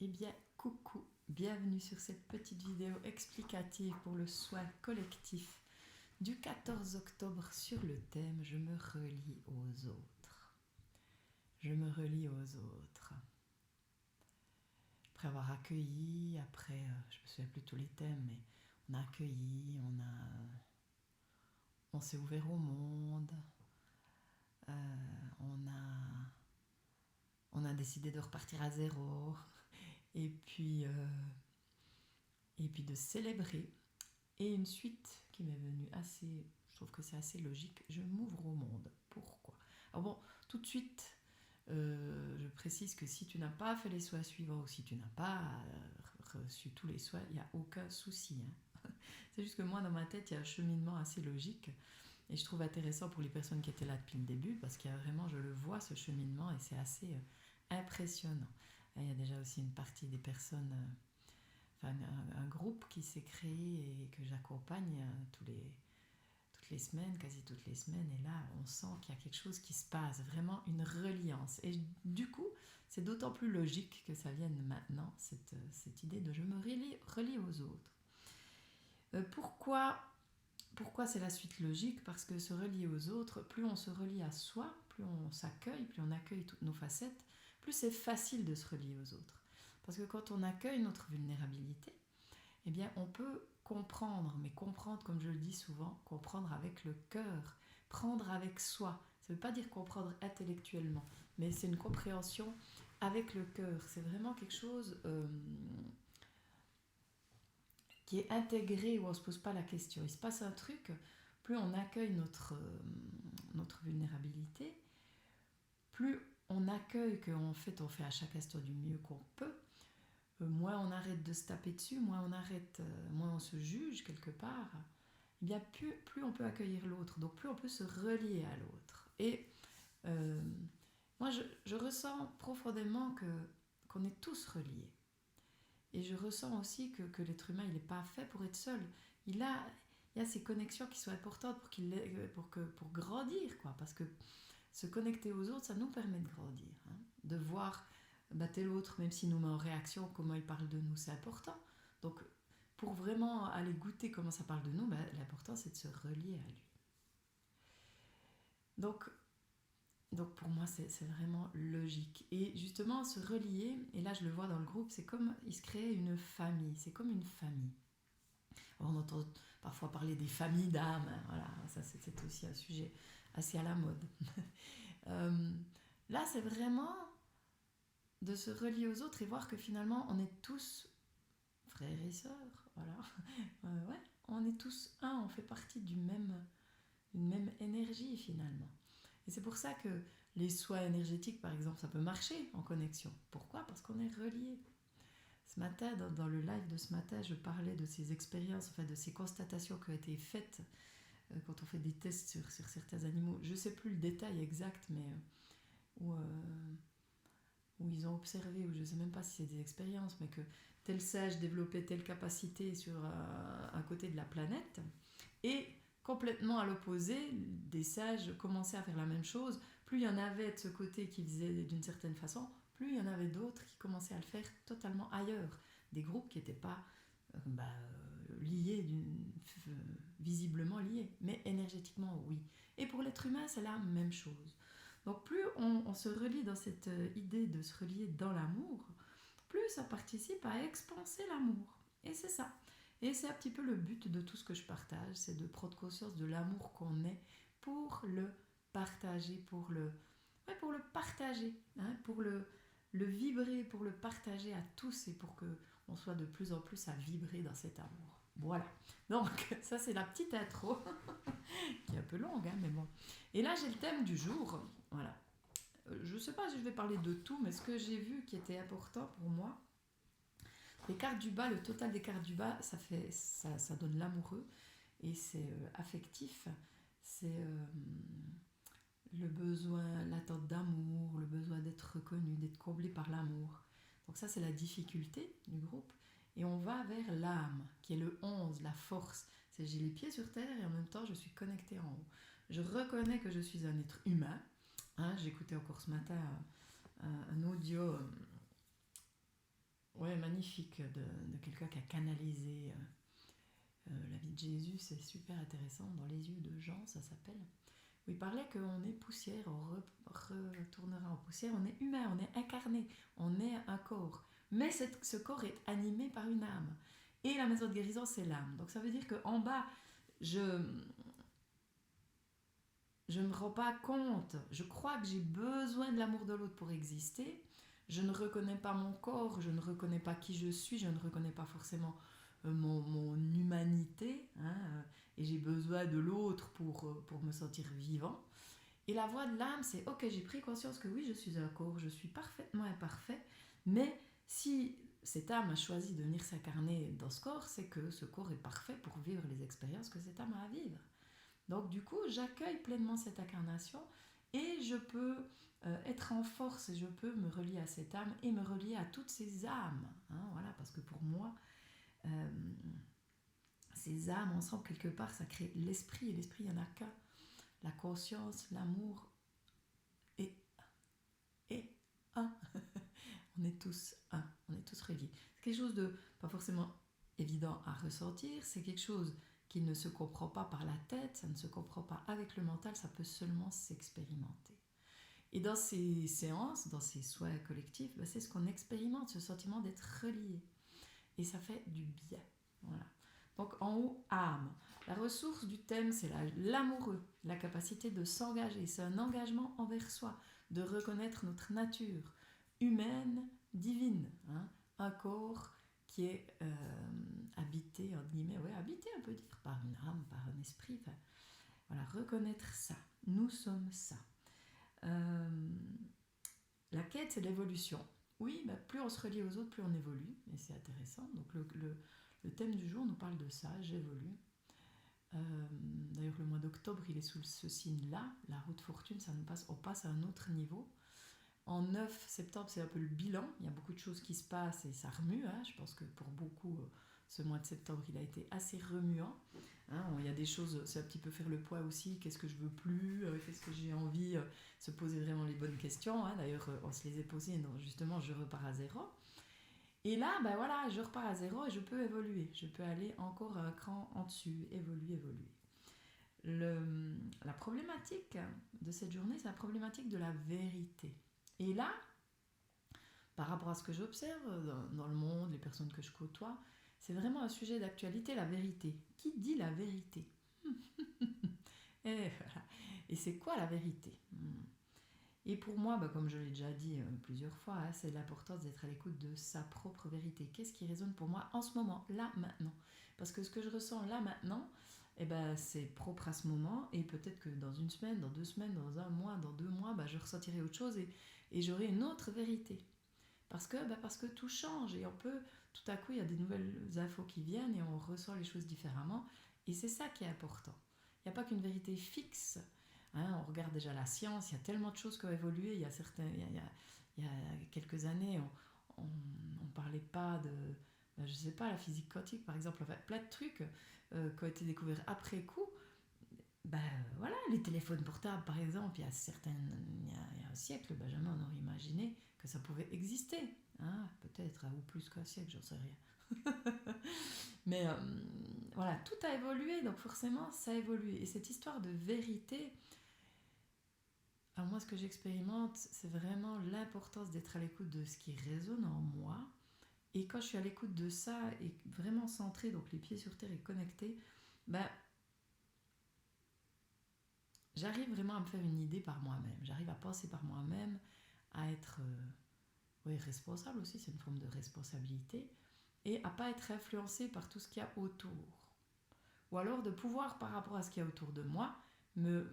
Eh bien, coucou, bienvenue sur cette petite vidéo explicative pour le soin collectif du 14 octobre sur le thème Je me relie aux autres. Je me relie aux autres. Après avoir accueilli, je me souviens plus tous les thèmes, mais on a accueilli, on s'est ouvert au monde, on a, on a décidé de repartir à zéro, et puis, euh, et puis de célébrer. Et une suite qui m'est venue assez, je trouve que c'est assez logique, je m'ouvre au monde. Pourquoi? Alors bon, tout de suite, je précise que si tu n'as pas fait les soins suivants ou si tu n'as pas reçu tous les soins, il n'y a aucun souci. Hein. C'est juste que moi, dans ma tête, il y a un cheminement assez logique. Et je trouve intéressant pour les personnes qui étaient là depuis le début, parce qu'il y a vraiment, je le vois, ce cheminement, et c'est assez impressionnant. Et il y a déjà aussi une partie des personnes enfin, un groupe qui s'est créé et que j'accompagne toutes les semaines, quasi toutes les semaines. Et là, on sent qu'il y a quelque chose qui se passe, vraiment une reliance. Et du coup, c'est d'autant plus logique que ça vienne maintenant, cette idée de je me relie aux autres. Pourquoi c'est la suite logique? Parce que se relier aux autres, plus on se relie à soi, plus on s'accueille, plus on accueille toutes nos facettes, plus c'est facile de se relier aux autres. Parce que quand on accueille notre vulnérabilité, eh bien, on peut comprendre, mais comprendre, comme je le dis souvent, comprendre avec le cœur, prendre avec soi. Ça ne veut pas dire comprendre intellectuellement, mais c'est une compréhension avec le cœur. C'est vraiment quelque chose qui est intégré où on ne se pose pas la question. Il se passe un truc, plus on accueille notre vulnérabilité, plus on accueille qu'en fait on fait à chaque instant du mieux qu'on peut, moins on arrête de se taper dessus, moins on se juge quelque part, eh bien plus on peut accueillir l'autre, donc plus on peut se relier à l'autre. Et euh, moi je ressens profondément qu'on est tous reliés. Et je ressens aussi que l'être humain, il n'est pas fait pour être seul. Il y a ces connexions qui sont importantes pour grandir, quoi. Parce que se connecter aux autres, ça nous permet de grandir. Hein. De voir tel autre, même s'il nous met en réaction, comment il parle de nous, c'est important. Donc, pour vraiment aller goûter comment ça parle de nous, l'important, c'est de se relier à lui. Donc pour moi, c'est vraiment logique. Et justement, se relier, et là je le vois dans le groupe, c'est comme il se crée une famille, c'est comme une famille. Alors, on entend parfois parler des familles d'âmes, hein, voilà, ça c'est aussi un sujet assez à la mode. Euh, Là, c'est vraiment de se relier aux autres et voir que finalement, on est tous frères et sœurs, voilà. Ouais, on est tous un, on fait partie d'une même énergie finalement. Et c'est pour ça que les soins énergétiques, par exemple, ça peut marcher en connexion. Pourquoi? Parce qu'on est reliés. Ce matin, dans le live de ce matin, je parlais de ces expériences, enfin de ces constatations qui ont été faites quand on fait des tests sur certains animaux. Je ne sais plus le détail exact, mais où, où ils ont observé, ou je ne sais même pas si c'est des expériences, mais que tel sage développait telle capacité sur un côté de la planète, et complètement à l'opposé, des sages commençaient à faire la même chose. Plus il y en avait de ce côté qui faisait d'une certaine façon, plus il y en avait d'autres qui commençaient à le faire totalement ailleurs. Des groupes qui n'étaient pas liés, visiblement liés, mais énergétiquement, oui. Et pour l'être humain, c'est la même chose. Donc plus on se relie dans cette idée de se relier dans l'amour, plus ça participe à expanser l'amour. Et c'est ça. Et c'est un petit peu le but de tout ce que je partage, c'est de prendre conscience de l'amour qu'on est pour le partager, pour le partager, hein, pour le vibrer, pour le partager à tous et pour qu'on soit de plus en plus à vibrer dans cet amour. Voilà. Donc, ça c'est la petite intro, qui est un peu longue, hein, mais bon. Et là, j'ai le thème du jour. Voilà. Je ne sais pas si je vais parler de tout, mais ce que j'ai vu qui était important pour moi, les cartes du bas, le total des cartes du bas, ça donne l'amoureux et c'est affectif. C'est le besoin, l'attente d'amour, le besoin d'être reconnu, d'être comblé par l'amour. Donc ça, c'est la difficulté du groupe. Et on va vers l'âme, qui est le 11, la force. C'est j'ai les pieds sur terre et en même temps, je suis connectée en haut. Je reconnais que je suis un être humain. Hein, j'écoutais encore ce matin un audio magnifique de quelqu'un qui a canalisé la vie de Jésus, c'est super intéressant, dans les yeux de Jean, ça s'appelle, où il parlait qu'on est poussière, on retournera en poussière, on est humain, on est incarné, on est un corps, mais ce corps est animé par une âme, et la maison de guérison c'est l'âme, donc ça veut dire qu'en bas, je ne me rends pas compte, je crois que j'ai besoin de l'amour de l'autre pour exister, je ne reconnais pas mon corps, je ne reconnais pas qui je suis, je ne reconnais pas forcément mon humanité, hein, et j'ai besoin de l'autre pour me sentir vivant. Et la voix de l'âme, c'est ok, j'ai pris conscience que oui, je suis un corps, je suis parfaitement imparfait, mais si cette âme a choisi de venir s'incarner dans ce corps, c'est que ce corps est parfait pour vivre les expériences que cette âme a à vivre. Donc du coup, j'accueille pleinement cette incarnation et je peux être en force et je peux me relier à cette âme et me relier à toutes ces âmes. Hein, voilà, parce que pour moi, ces âmes ensemble, quelque part, ça crée l'esprit. Et l'esprit, il n'y en a qu'un. La conscience, l'amour et un. On est tous un, on est tous reliés. C'est quelque chose de pas forcément évident à ressentir, c'est quelque chose qui ne se comprend pas par la tête, ça ne se comprend pas avec le mental, ça peut seulement s'expérimenter. Et dans ces séances, dans ces soins collectifs, ben c'est ce qu'on expérimente, ce sentiment d'être relié. Et ça fait du bien. Voilà. Donc en haut, âme. La ressource du thème, c'est l'amoureux, la capacité de s'engager. C'est un engagement envers soi, de reconnaître notre nature humaine, divine. Hein, un corps qui est habité, entre guillemets, ouais, habité, on peut dire, par une âme, par un esprit. Enfin, voilà, reconnaître ça. Nous sommes ça. La quête, c'est l'évolution. Oui, bah, plus on se relie aux autres, plus on évolue. Et c'est intéressant. Donc le thème du jour nous parle de ça, j'évolue. D'ailleurs, le mois d'octobre, il est sous ce signe-là. La route fortune, on passe à un autre niveau. En 9 septembre, c'est un peu le bilan. Il y a beaucoup de choses qui se passent et ça remue. Hein. Je pense que pour beaucoup, ce mois de septembre, il a été assez remuant. Hein. Il y a des choses, c'est un petit peu faire le poids aussi. Qu'est-ce que je veux plus, qu'est-ce que j'ai envie, se poser vraiment les bonnes questions. Hein. D'ailleurs, on se les est posées. Donc justement, je repars à zéro. Et là, ben voilà, je repars à zéro et je peux évoluer. Je peux aller encore un cran en dessus, évoluer. La problématique de cette journée, c'est la problématique de la vérité. Et là, par rapport à ce que j'observe dans le monde, les personnes que je côtoie, c'est vraiment un sujet d'actualité, la vérité. Qui dit la vérité? Et voilà. Et c'est quoi la vérité? Et pour moi, bah, comme je l'ai déjà dit plusieurs fois, hein, c'est l'importance d'être à l'écoute de sa propre vérité. Qu'est-ce qui résonne pour moi en ce moment, là, maintenant? Parce que ce que je ressens là, maintenant, eh ben, c'est propre à ce moment, et peut-être que dans une semaine, dans 2 semaines, dans un mois, dans 2 mois, bah, je ressentirai autre chose et j'aurai une autre vérité. Parce que tout change et on peut, tout à coup, il y a des nouvelles infos qui viennent et on ressent les choses différemment. Et c'est ça qui est important. Il n'y a pas qu'une vérité fixe. Hein, on regarde déjà la science, il y a tellement de choses qui ont évolué. Il y a quelques années, on ne parlait pas de, je sais pas, la physique quantique par exemple, enfin, plein de trucs qui ont été découverts après coup. Ben voilà, les téléphones portables par exemple, il y a un siècle, jamais on aurait imaginé que ça pouvait exister. Hein, peut-être, ou plus qu'un siècle, j'en sais rien. Mais voilà, tout a évolué, donc forcément ça a évolué. Et cette histoire de vérité, alors moi ce que j'expérimente, c'est vraiment l'importance d'être à l'écoute de ce qui résonne en moi. Et quand je suis à l'écoute de ça et vraiment centrée, donc les pieds sur terre et connectée, ben j'arrive vraiment à me faire une idée par moi-même. J'arrive à penser par moi-même, à être responsable aussi, c'est une forme de responsabilité, et à pas être influencée par tout ce qu'il y a autour. Ou alors de pouvoir, par rapport à ce qu'il y a autour de moi, me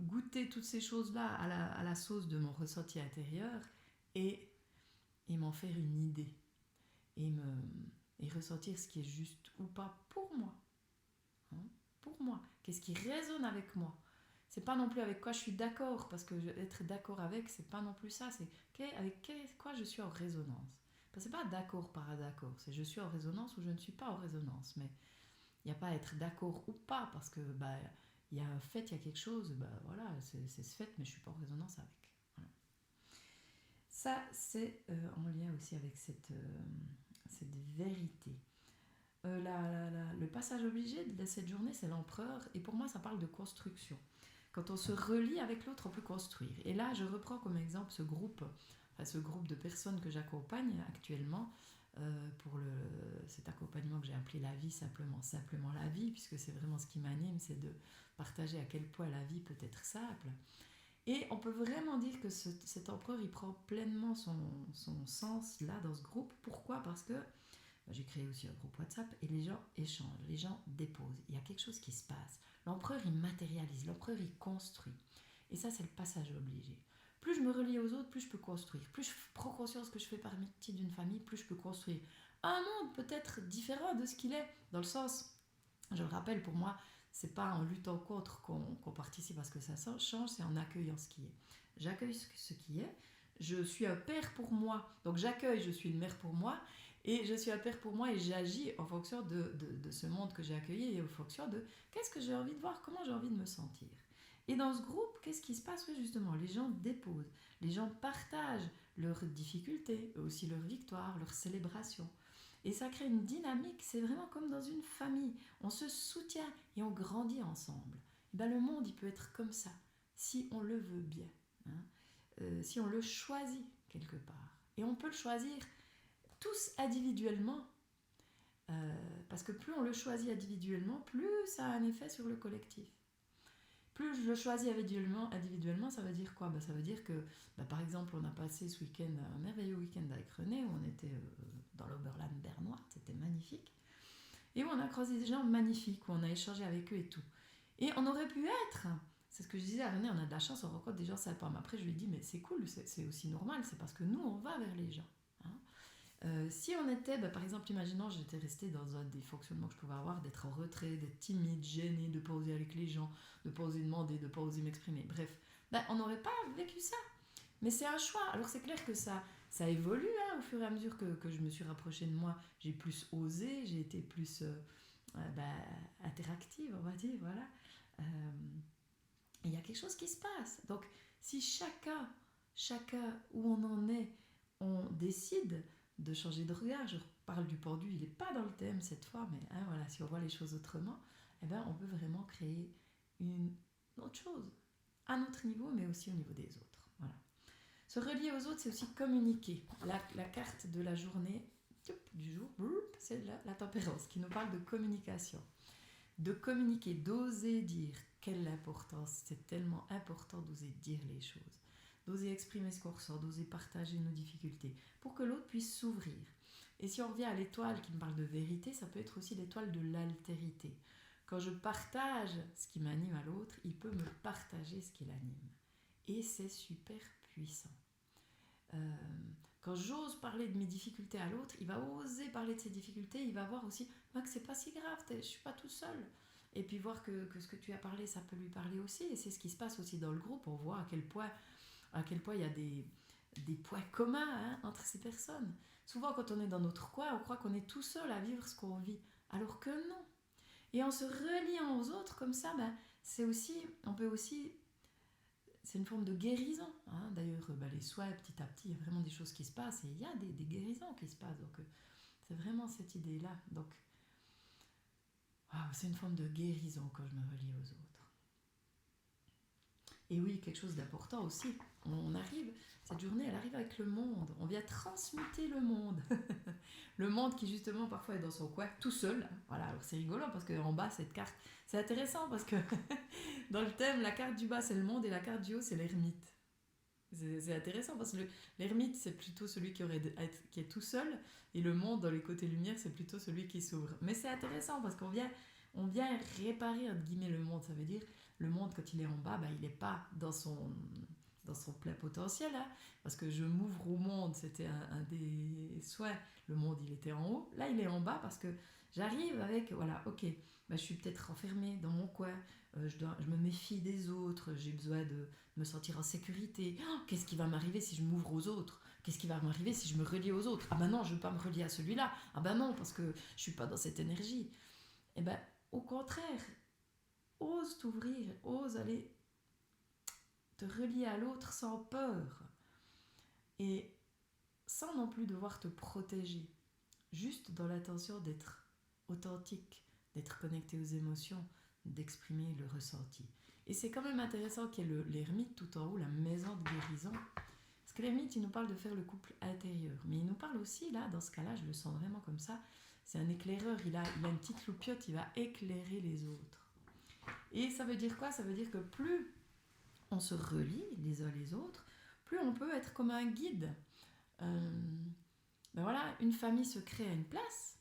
goûter toutes ces choses-là à la sauce de mon ressenti intérieur et m'en faire une idée. Et ressentir ce qui est juste ou pas pour moi. Hein, pour moi. Qu'est-ce qui résonne avec moi? C'est pas non plus avec quoi je suis d'accord, parce que être d'accord avec, c'est pas non plus ça. C'est avec quoi je suis en résonance. Parce que c'est pas d'accord par d'accord. C'est je suis en résonance ou je ne suis pas en résonance. Mais il n'y a pas à être d'accord ou pas, parce que il y a un fait, il y a quelque chose, voilà, c'est ce fait, mais je suis pas en résonance avec. Voilà. Ça, c'est en lien aussi avec cette vérité. Le passage obligé de cette journée, c'est l'empereur, et pour moi, ça parle de construction. Quand on se relie avec l'autre, on peut construire. Et là, je reprends comme exemple ce groupe de personnes que j'accompagne actuellement pour cet accompagnement que j'ai appelé la vie, simplement la vie, puisque c'est vraiment ce qui m'anime, c'est de partager à quel point la vie peut être simple. Et on peut vraiment dire que cet empereur, il prend pleinement son sens là dans ce groupe. Pourquoi ? Parce que j'ai créé aussi un groupe WhatsApp et les gens échangent, les gens déposent. Il y a quelque chose qui se passe. L'empereur, il matérialise, l'empereur, il construit. Et ça, c'est le passage obligé. Plus je me relie aux autres, plus je peux construire. Plus je prends conscience que je fais partie d'une famille, plus je peux construire un monde peut-être différent de ce qu'il est. Dans le sens, je le rappelle, pour moi, c'est pas en luttant contre qu'on participe à ce que ça change, c'est en accueillant ce qui est. J'accueille ce qui est. Je suis un père pour moi, donc j'accueille, je suis une mère pour moi, et je suis un père pour moi et j'agis en fonction de ce monde que j'ai accueilli et en fonction de qu'est-ce que j'ai envie de voir, comment j'ai envie de me sentir. Et dans ce groupe, qu'est-ce qui se passe ? Oui, justement, les gens déposent, les gens partagent leurs difficultés, aussi leurs victoires, leurs célébrations. Et ça crée une dynamique, c'est vraiment comme dans une famille. On se soutient et on grandit ensemble. Et ben, le monde, il peut être comme ça, si on le veut bien, si on le choisit quelque part. Et on peut le choisir tous individuellement, parce que plus on le choisit individuellement, plus ça a un effet sur le collectif. Plus je le choisis individuellement, ça veut dire quoi ? Ça veut dire que, par exemple, on a passé ce week-end, un merveilleux week-end avec René, où on était dans l'Oberland bernois, c'était magnifique, et où on a croisé des gens magnifiques, où on a échangé avec eux et tout. Et on aurait pu être, c'est ce que je disais à René, on a de la chance, on rencontre des gens sympas. Mais après, je lui ai dit, mais c'est cool, c'est aussi normal, c'est parce que nous, on va vers les gens. Si on était, par exemple, imaginons, j'étais restée dans un des fonctionnements que je pouvais avoir, d'être en retrait, d'être timide, gênée, de ne pas oser avec les gens, de ne pas oser demander, de ne pas oser m'exprimer, bref, on n'aurait pas vécu ça. Mais c'est un choix. Alors c'est clair que ça évolue au fur et à mesure que je me suis rapprochée de moi. J'ai plus osé, j'ai été plus interactive, on va dire, voilà. Il y a quelque chose qui se passe. Donc si chacun où on en est, on décide de changer de regard, je parle du pendu, il n'est pas dans le thème cette fois, mais voilà, si on voit les choses autrement, on peut vraiment créer une autre chose, à notre niveau, mais aussi au niveau des autres. Voilà. Se relier aux autres, c'est aussi communiquer. La carte de la journée, du jour, c'est la tempérance, qui nous parle de communication. De communiquer, d'oser dire. Quelle importance, c'est tellement important d'oser dire les choses, d'oser exprimer ce qu'on ressent, d'oser partager nos difficultés, pour que l'autre puisse s'ouvrir. Et si on revient à l'étoile qui me parle de vérité, ça peut être aussi l'étoile de l'altérité. Quand je partage ce qui m'anime à l'autre, il peut me partager ce qui l'anime. Et c'est super puissant. Quand j'ose parler de mes difficultés à l'autre, il va oser parler de ses difficultés, il va voir aussi que c'est pas si grave, je suis pas tout seul. Et puis voir que ce que tu as parlé, ça peut lui parler aussi. Et c'est ce qui se passe aussi dans le groupe. On voit à quel point il y a des points communs entre ces personnes. Souvent, quand on est dans notre coin, on croit qu'on est tout seul à vivre ce qu'on vit. Alors que non. Et en se reliant aux autres comme ça, c'est une forme de guérison. D'ailleurs, les soins, petit à petit, il y a vraiment des choses qui se passent. Et il y a des guérisons qui se passent. Donc, c'est vraiment cette idée-là. Donc, c'est une forme de guérison quand je me relie aux autres. Et oui, quelque chose d'important aussi. Cette journée, elle arrive avec le monde. On vient transmuter le monde. Le monde qui, justement, parfois est dans son coin, tout seul. Voilà, alors c'est rigolo parce qu'en bas, cette carte, c'est intéressant parce que dans le thème, la carte du bas, c'est le monde et la carte du haut, c'est l'ermite. C'est intéressant parce que l'ermite, c'est plutôt celui qui est tout seul, et le monde, dans les côtés lumière, c'est plutôt celui qui s'ouvre. Mais c'est intéressant parce qu'on vient réparer, entre guillemets, le monde. Ça veut dire, le monde, quand il est en bas, il n'est pas dans son plein potentiel, parce que je m'ouvre au monde, c'était un des souhaits. Le monde, il était en haut. Là, il est en bas parce que j'arrive avec, voilà, ok, je suis peut-être renfermée dans mon coin, je me méfie des autres, j'ai besoin de me sentir en sécurité. Qu'est-ce qui va m'arriver si je m'ouvre aux autres ? Qu'est-ce qui va m'arriver si je me relie aux autres ? Non, je ne veux pas me relier à celui-là. Non, parce que je ne suis pas dans cette énergie. Au contraire, ose t'ouvrir, ose aller te relier à l'autre sans peur. Et sans non plus devoir te protéger. juste dans l'intention d'être authentique, d'être connecté aux émotions, d'exprimer le ressenti. Et c'est quand même intéressant qu'il y ait l'ermite tout en haut, la maison de guérison. Parce que l'ermite, il nous parle de faire le couple intérieur. Mais il nous parle aussi, là, dans ce cas-là, je le sens vraiment comme ça, c'est un éclaireur, il a une petite loupiote, il va éclairer les autres. Et ça veut dire quoi? Ça veut dire que plus on se relie les uns les autres, plus on peut être comme un guide. Ben voilà, une famille se crée à une place.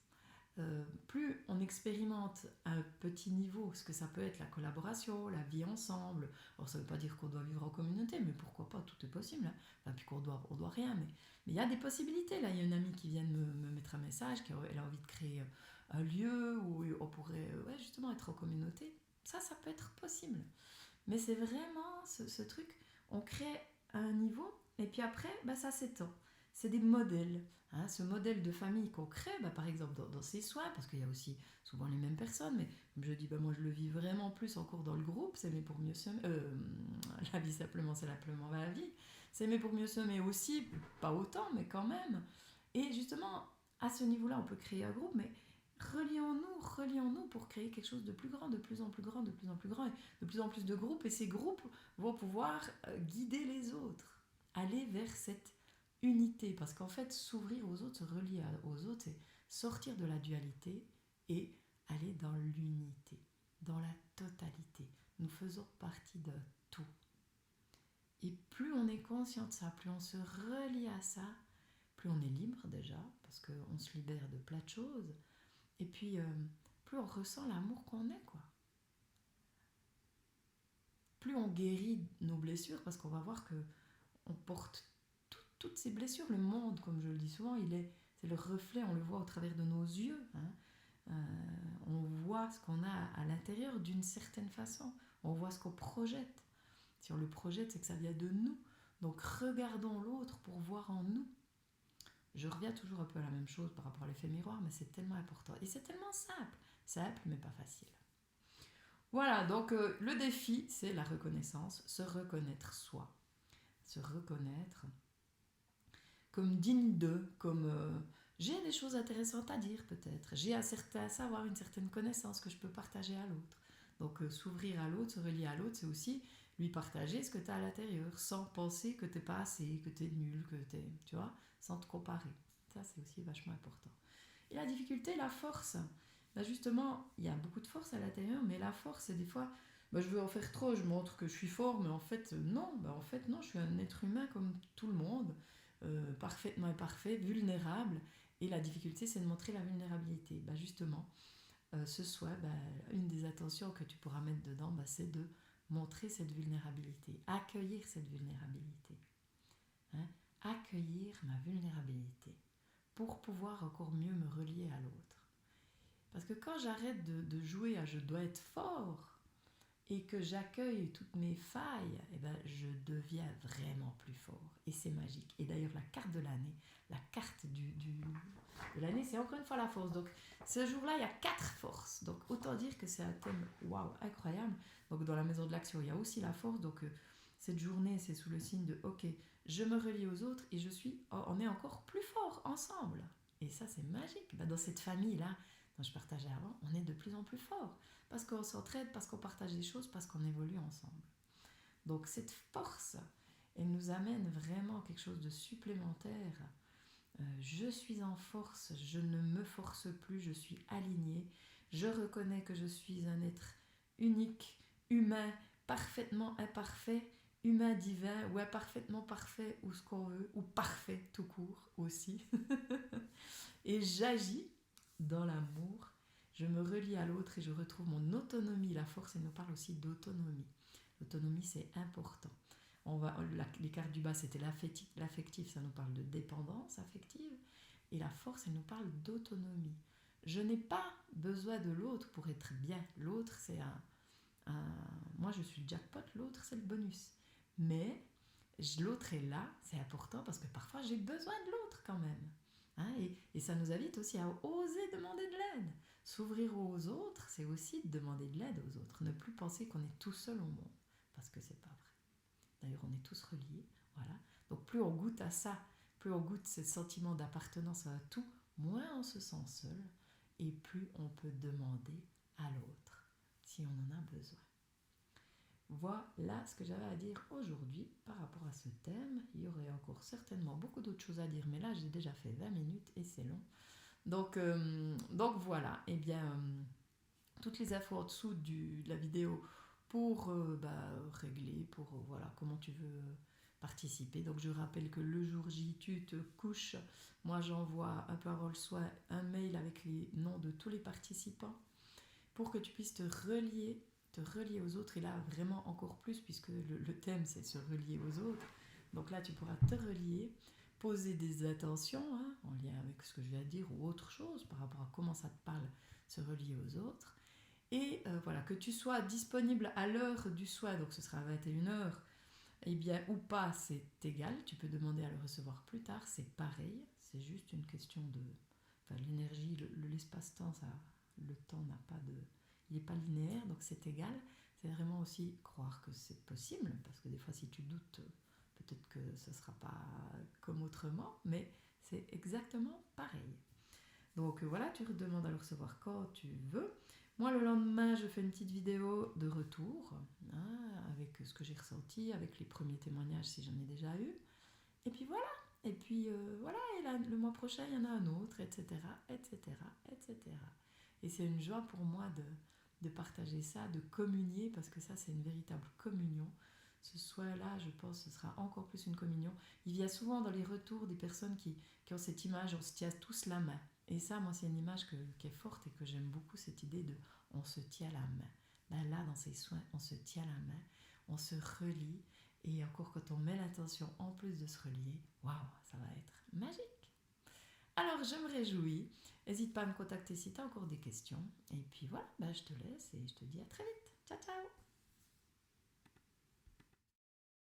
Plus on expérimente à un petit niveau ce que ça peut être la collaboration, la vie ensemble. Alors ça ne veut pas dire qu'on doit vivre en communauté, mais pourquoi pas, tout est possible. Hein. Enfin, puis qu'on doit rien, mais il y a des possibilités. Là, il y a une amie qui vient de me mettre un message, qu'elle a envie de créer un lieu où on pourrait justement être en communauté. Ça peut être possible. Mais c'est vraiment ce truc, on crée un niveau, et puis après, ça s'étend. C'est des modèles. Hein, ce modèle de famille qu'on crée, par exemple dans ses soins, parce qu'il y a aussi souvent les mêmes personnes, mais je dis, moi je le vis vraiment plus encore dans le groupe, s'aimer pour mieux semer, la vie simplement, c'est simplement la vie, s'aimer pour mieux semer aussi, pas autant, mais quand même. Et justement, à ce niveau-là, on peut créer un groupe, mais relions-nous pour créer quelque chose de plus grand, de plus en plus grand, de plus en plus grand, et de plus en plus de groupes, et ces groupes vont pouvoir guider les autres, aller vers cette unité, parce qu'en fait, s'ouvrir aux autres, se relier aux autres, c'est sortir de la dualité et aller dans l'unité, dans la totalité. Nous faisons partie d'un tout. Et plus on est conscient de ça, plus on se relie à ça, plus on est libre déjà, parce qu'on se libère de plein de choses, et puis plus on ressent l'amour qu'on est, quoi. Plus on guérit nos blessures, parce qu'on va voir que on porte toutes ces blessures. Le monde, comme je le dis souvent, c'est le reflet, on le voit au travers de nos yeux. Hein. On voit ce qu'on a à l'intérieur d'une certaine façon. On voit ce qu'on projette. Si on le projette, c'est que ça vient de nous. Donc regardons l'autre pour voir en nous. Je reviens toujours un peu à la même chose par rapport à l'effet miroir, mais c'est tellement important. Et c'est tellement simple. Simple, mais pas facile. Voilà, donc le défi, c'est la reconnaissance, se reconnaître soi. Se reconnaître comme digne d'eux, comme j'ai des choses intéressantes à dire peut-être, j'ai un certain savoir, une certaine connaissance que je peux partager à l'autre. Donc s'ouvrir à l'autre, se relier à l'autre, c'est aussi lui partager ce que tu as à l'intérieur, sans penser que tu n'es pas assez, que tu es nul, que tu es, tu vois, sans te comparer. Ça, c'est aussi vachement important. Et la difficulté, la force. Justement, il y a beaucoup de force à l'intérieur, mais la force, c'est des fois, je veux en faire trop, je montre que je suis fort, mais en fait, non. Je suis un être humain comme tout le monde, parfaitement imparfait, vulnérable. Et la difficulté, c'est de montrer la vulnérabilité. Justement, ce soir, une des attentions que tu pourras mettre dedans, c'est de montrer cette vulnérabilité, accueillir cette vulnérabilité. Hein? Accueillir ma vulnérabilité pour pouvoir encore mieux me relier à l'autre. Parce que quand j'arrête de jouer à je dois être fort et que j'accueille toutes mes failles, je deviens vraiment plus fort. Et c'est magique. Et d'ailleurs, la carte de l'année, la carte de l'année, c'est encore une fois la force. Donc, ce jour-là, il y a 4 forces. Donc, autant dire que c'est un thème, waouh, incroyable. Donc, dans la maison de l'action, il y a aussi la force. Donc, cette journée, c'est sous le signe de, ok, je me relie aux autres et on est encore plus fort ensemble. Et ça, c'est magique. Dans cette famille-là, dont je partageais avant, on est de plus en plus fort. Parce qu'on s'entraide, parce qu'on partage des choses, parce qu'on évolue ensemble. Donc cette force, elle nous amène vraiment quelque chose de supplémentaire. Je suis en force, je ne me force plus, je suis alignée. Je reconnais que je suis un être unique, humain, parfaitement imparfait, humain divin, ou imparfaitement parfait, ou ce qu'on veut, ou parfait tout court aussi. Et j'agis dans l'amour, je me relie à l'autre et je retrouve mon autonomie. La force, elle nous parle aussi d'autonomie. L'autonomie, c'est important. Les cartes du bas, c'était l'affectif, ça nous parle de dépendance affective. Et la force, elle nous parle d'autonomie. Je n'ai pas besoin de l'autre pour être bien. L'autre, c'est moi, je suis le jackpot, l'autre, c'est le bonus. Mais l'autre est là, c'est important parce que parfois, j'ai besoin de l'autre quand même. Hein, et ça nous invite aussi à oser demander de l'aide. S'ouvrir aux autres, c'est aussi de demander de l'aide aux autres. Ne plus penser qu'on est tout seul au monde, parce que c'est pas vrai. D'ailleurs, on est tous reliés. Voilà. Donc plus on goûte à ça, plus plus on goûte ce sentiment d'appartenance à tout, moins on se sent seul et plus on peut demander à l'autre si on en a besoin. Voilà ce que j'avais à dire aujourd'hui par rapport à ce thème. Il y aurait encore certainement beaucoup d'autres choses à dire, mais là j'ai déjà fait 20 minutes et c'est long. Donc voilà, et bien toutes les infos en dessous de la vidéo pour régler, pour voilà comment tu veux participer. Donc je rappelle que le jour J, tu te couches, moi j'envoie un peu avant le soir un mail avec les noms de tous les participants pour que tu puisses te relier aux autres, et là vraiment encore plus puisque le thème c'est se relier aux autres. Donc là tu pourras te relier, poser des intentions en lien avec ce que je viens de dire ou autre chose par rapport à comment ça te parle, se relier aux autres. Et voilà, que tu sois disponible à l'heure du soir, donc ce sera à 21h, eh bien, ou pas, c'est égal. Tu peux demander à le recevoir plus tard, c'est pareil. C'est juste une question de... Enfin, l'énergie, l'espace-temps, ça, le temps n'a pas de... Il n'est pas linéaire, donc c'est égal. C'est vraiment aussi croire que c'est possible, parce que des fois, si tu doutes, peut-être que ce ne sera pas comme autrement, mais c'est exactement pareil. Donc voilà, tu demandes à le recevoir quand tu veux. Moi, le lendemain, je fais une petite vidéo de retour avec ce que j'ai ressenti, avec les premiers témoignages si j'en ai déjà eu. Et puis voilà. Et puis voilà, et là, le mois prochain, il y en a un autre, etc., etc., etc. Et c'est une joie pour moi de partager ça, de communier, parce que ça, c'est une véritable communion. Ce soir-là, je pense, ce sera encore plus une communion. Il y a souvent dans les retours des personnes qui ont cette image, on se tient tous la main. Et ça, moi, c'est une image qui est forte et que j'aime beaucoup, cette idée de on se tient la main. Ben là, dans ces soins, on se tient la main, on se relie, et encore quand on met l'intention en plus de se relier, waouh, ça va être magique. Alors, je me réjouis. N'hésite pas à me contacter si tu as encore des questions. Et puis voilà, ben, je te laisse et je te dis à très vite. Ciao, ciao!